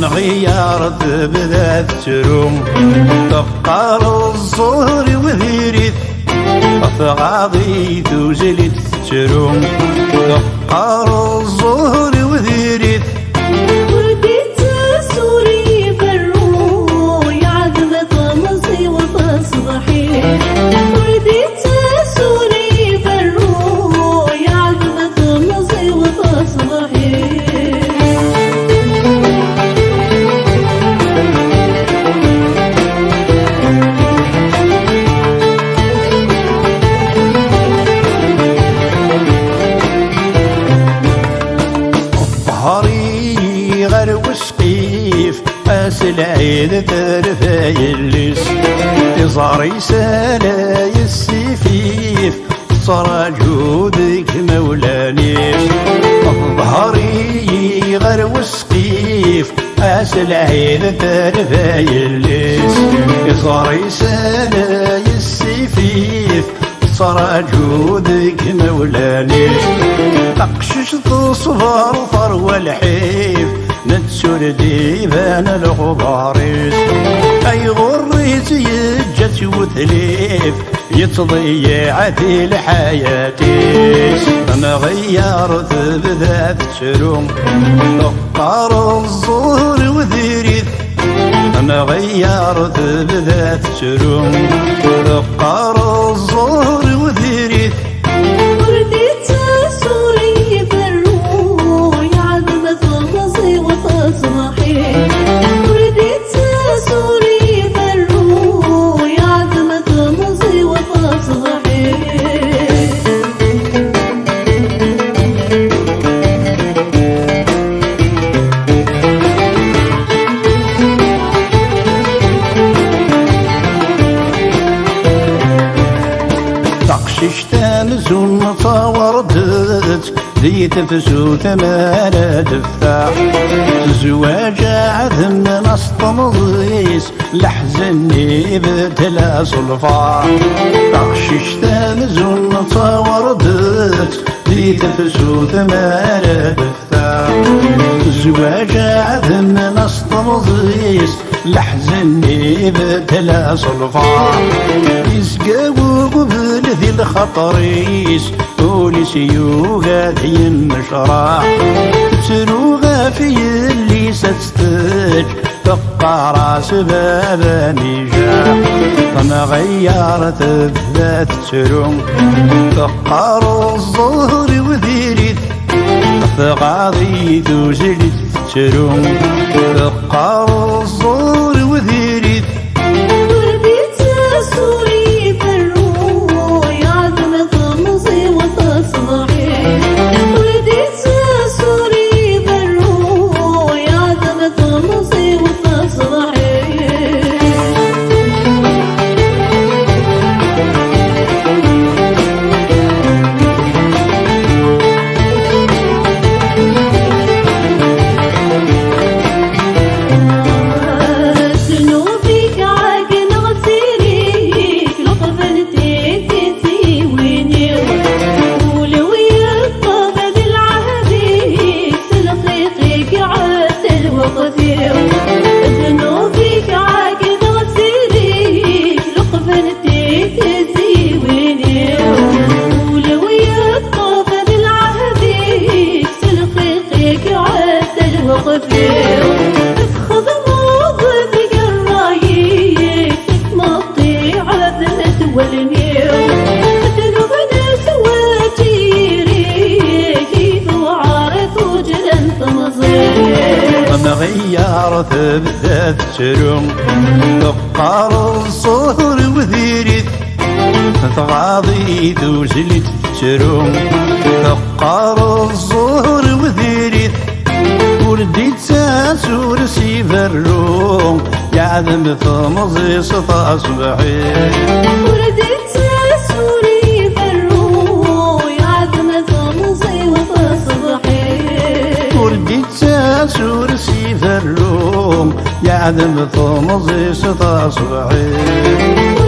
غيار تبدا تروم تبقى الزهر وذيريت غاضي توجلي تروم تبقى الزهر وذيريت ورديت سوري برو يعذب طمسي وتصبحي ورديت سوري برو يعذب طمسي وتصبحي ظهري غير وسقيف العيد ترفع الليس ظهري سالاي السفيف صار جودك مولانيش ظهري غير وسقيف العيد ترفع الليس ظهري سالاي السفيف صار جودك مولانيش تقشش تصفر ثروة الحيف نتسول ديبان الغباريس اي غريت يجت وثليف يتضيع في الحياتيس انا غيرت بذات تروم تقار الزهر وذيريت انا غيرت بذات تروم تقار الزهر وذيريت ورديت سوري برو يعذب طمسي وتصبحي ورديت سوري برو يعذب طمسي وتصبحي تقششتان زنطة وردت ذي تفسو ثمانة دفاع زواج عذن نسط مضيس لحزني بتلا صلفا تقششتان زنطة وردت ذي تفسو ثمانة دفاع زواج عذن نسط مضيس لحزني بتلا صلفا يسقاو قبل ذي الخطريس وليس يوغاد يمشرع تروغا في اللي ستستج تبقى راس بابا نجاح انا غيرت بذات تروم تبقى الظهر وذيريت غاضي توجلي تروم تبقى الظهر وذيريت ورديت سوري برو يعذب طمسي وتصبحي ورديت سوري برو يعذب طمسي وتصبحي غيرت بذات تروم تبقى الصهر وذيريت تغاضي توجلي تروم تبقى الصهر وذيريت ورديت ساسور سيفرو يعذب ثمزي سطا صبحي ورديت سوري برو يعذب طمسي وتصبحي ورديت ساسور سيفرو يعذب ثمزي سطا صبحي